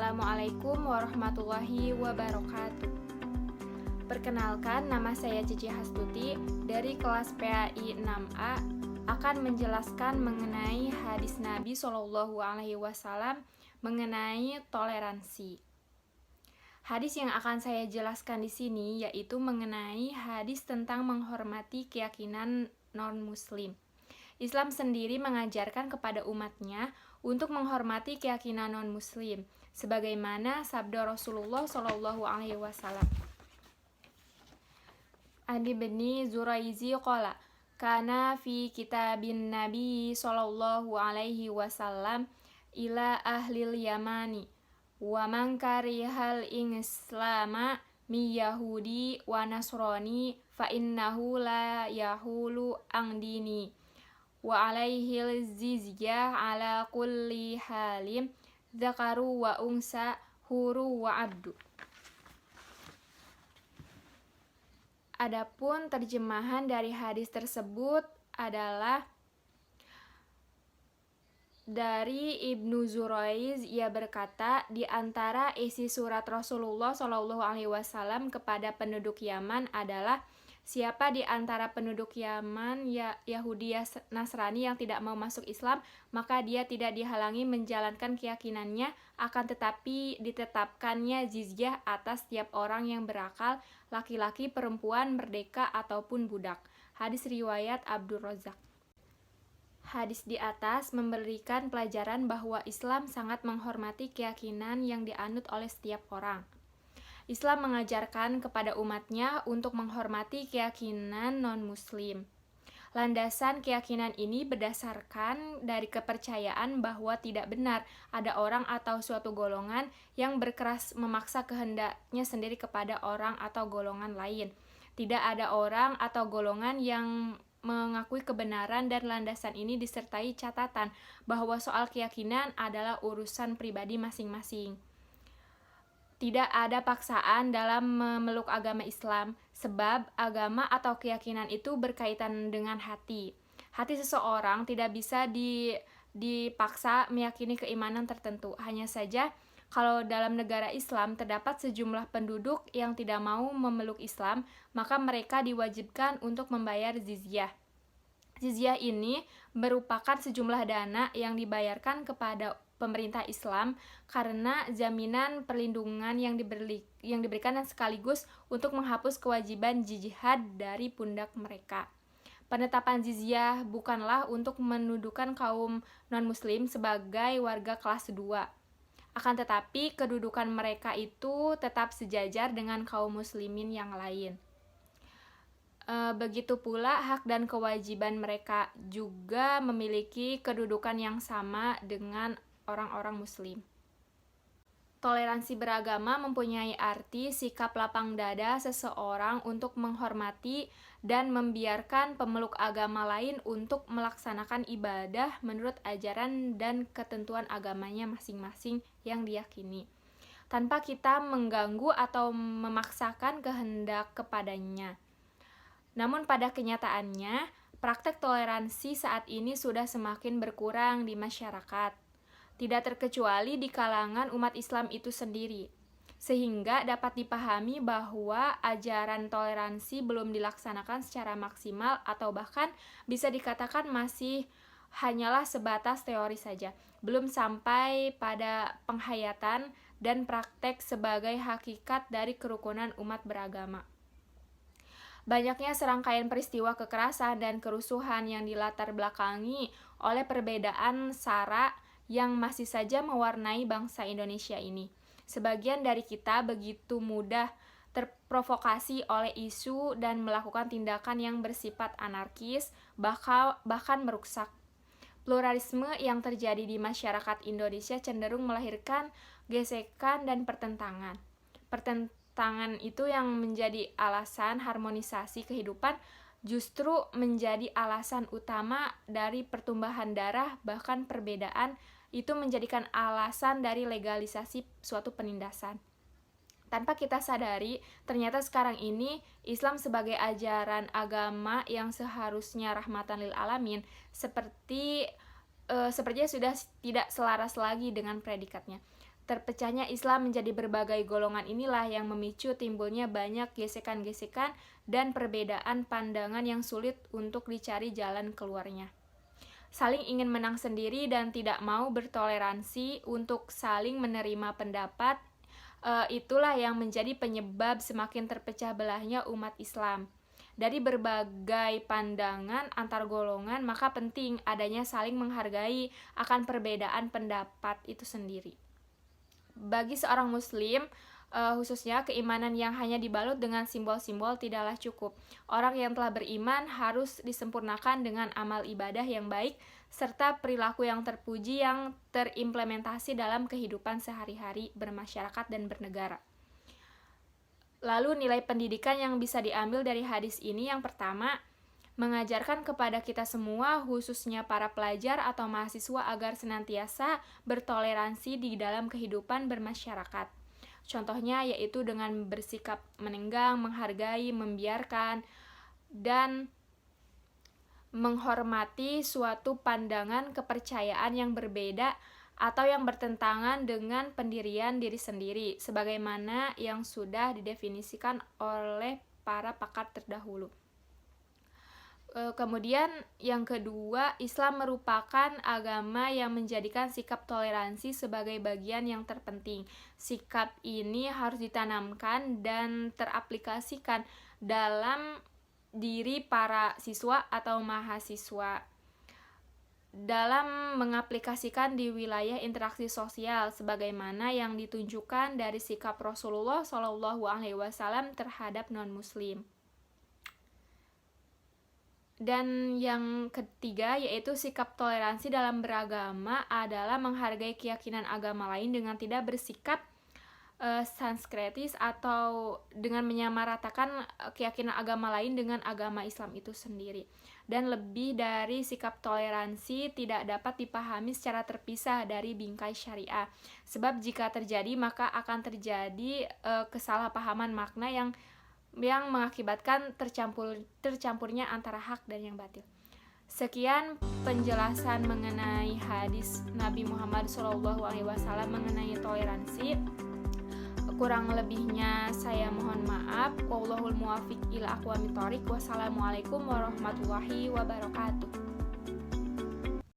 Assalamualaikum warahmatullahi wabarakatuh. Perkenalkan, nama saya Cici Hastuti dari kelas PAI 6A akan menjelaskan mengenai hadis Nabi SAW mengenai toleransi. Hadis yang akan saya jelaskan di sini yaitu mengenai hadis tentang menghormati keyakinan non-muslim. Islam sendiri mengajarkan kepada umatnya untuk menghormati keyakinan non-muslim, sebagaimana sabda Rasulullah SAW. Adi bin Zuraizi qala, kana fi kitabin Nabi SAW ila ahlil Yamani, wa man karihal islama mi Yahudi wa Nasrani fa innahu la yahulu ang dini. Wa alaihil zizyah ala kulli halim dzakaru wa unsa huru wa abdu. Adapun terjemahan dari hadis tersebut adalah dari Ibnu Zuraiz. Ia berkata, di antara isi surat Rasulullah SAW kepada penduduk Yaman adalah, siapa di antara penduduk Yaman Yahudi Nasrani yang tidak mau masuk Islam, maka dia tidak dihalangi menjalankan keyakinannya, akan tetapi ditetapkannya jizyah atas setiap orang yang berakal, laki-laki, perempuan, merdeka, ataupun budak. Hadis riwayat Abdur Razak. Hadis di atas memberikan pelajaran bahwa Islam sangat menghormati keyakinan yang dianut oleh setiap orang. Islam mengajarkan kepada umatnya untuk menghormati keyakinan non-muslim. Landasan keyakinan ini berdasarkan dari kepercayaan bahwa tidak benar ada orang atau suatu golongan yang berkeras memaksa kehendaknya sendiri kepada orang atau golongan lain. Tidak ada orang atau golongan yang mengakui kebenaran, dan landasan ini disertai catatan bahwa soal keyakinan adalah urusan pribadi masing-masing. Tidak ada paksaan dalam memeluk agama Islam, sebab agama atau keyakinan itu berkaitan dengan hati. Hati seseorang tidak bisa dipaksa meyakini keimanan tertentu. Hanya saja, kalau dalam negara Islam terdapat sejumlah penduduk yang tidak mau memeluk Islam, maka mereka diwajibkan untuk membayar jizyah. Jizyah ini merupakan sejumlah dana yang dibayarkan kepada pemerintah Islam karena jaminan perlindungan yang diberikan dan sekaligus untuk menghapus kewajiban jihad dari pundak mereka. Penetapan jizyah bukanlah untuk mendudukan kaum non-muslim sebagai warga kelas 2. Akan tetapi kedudukan mereka itu tetap sejajar dengan kaum muslimin yang lain. Begitu pula hak dan kewajiban mereka juga memiliki kedudukan yang sama dengan orang-orang muslim. Toleransi beragama mempunyai arti sikap lapang dada seseorang untuk menghormati dan membiarkan pemeluk agama lain untuk melaksanakan ibadah menurut ajaran dan ketentuan agamanya masing-masing yang diyakini, tanpa kita mengganggu atau memaksakan kehendak kepadanya. Namun pada kenyataannya, praktek toleransi saat ini sudah semakin berkurang di masyarakat, tidak terkecuali di kalangan umat Islam itu sendiri, sehingga dapat dipahami bahwa ajaran toleransi belum dilaksanakan secara maksimal atau bahkan bisa dikatakan masih hanyalah sebatas teori saja, belum sampai pada penghayatan dan praktek sebagai hakikat dari kerukunan umat beragama. Banyaknya serangkaian peristiwa kekerasan dan kerusuhan yang dilatar belakangi oleh perbedaan sara yang masih saja mewarnai bangsa Indonesia ini. Sebagian dari kita begitu mudah terprovokasi oleh isu dan melakukan tindakan yang bersifat anarkis, bahkan merusak. Pluralisme yang terjadi di masyarakat Indonesia cenderung melahirkan gesekan dan pertentangan. Pertentangan itu yang menjadi alasan harmonisasi kehidupan justru menjadi alasan utama dari pertumbuhan darah, bahkan perbedaan itu menjadikan alasan dari legalisasi suatu penindasan. Tanpa kita sadari, ternyata sekarang ini Islam sebagai ajaran agama yang seharusnya rahmatan lil alamin sepertinya sudah tidak selaras lagi dengan predikatnya. Terpecahnya Islam menjadi berbagai golongan inilah yang memicu timbulnya banyak gesekan-gesekan dan perbedaan pandangan yang sulit untuk dicari jalan keluarnya. Saling ingin menang sendiri dan tidak mau bertoleransi untuk saling menerima pendapat, itulah yang menjadi penyebab semakin terpecah belahnya umat Islam. Dari berbagai pandangan antar golongan, maka penting adanya saling menghargai akan perbedaan pendapat itu sendiri. Bagi seorang muslim, khususnya keimanan yang hanya dibalut dengan simbol-simbol tidaklah cukup. Orang yang telah beriman harus disempurnakan dengan amal ibadah yang baik serta perilaku yang terpuji yang terimplementasi dalam kehidupan sehari-hari bermasyarakat dan bernegara. Lalu nilai pendidikan yang bisa diambil dari hadis ini yang pertama, mengajarkan kepada kita semua, khususnya para pelajar atau mahasiswa agar senantiasa bertoleransi di dalam kehidupan bermasyarakat. Contohnya yaitu dengan bersikap menenggang, menghargai, membiarkan, dan menghormati suatu pandangan kepercayaan yang berbeda atau yang bertentangan dengan pendirian diri sendiri, sebagaimana yang sudah didefinisikan oleh para pakar terdahulu. Kemudian yang kedua, Islam merupakan agama yang menjadikan sikap toleransi sebagai bagian yang terpenting. Sikap ini harus ditanamkan dan teraplikasikan dalam diri para siswa atau mahasiswa dalam mengaplikasikan di wilayah interaksi sosial sebagaimana yang ditunjukkan dari sikap Rasulullah SAW terhadap non-muslim. Dan yang ketiga yaitu sikap toleransi dalam beragama adalah menghargai keyakinan agama lain dengan tidak bersikap sanskritis atau dengan menyamaratakan keyakinan agama lain dengan agama Islam itu sendiri. Dan lebih dari sikap toleransi tidak dapat dipahami secara terpisah dari bingkai syariah. Sebab jika terjadi maka akan terjadi kesalahpahaman makna yang mengakibatkan tercampurnya antara hak dan yang batil. Sekian penjelasan mengenai hadis Nabi Muhammad SAW mengenai toleransi. Kurang lebihnya saya mohon maaf. Wallahul muwaffiq ila aqwamit thoriq. Wassalamualaikum warahmatullahi wabarakatuh.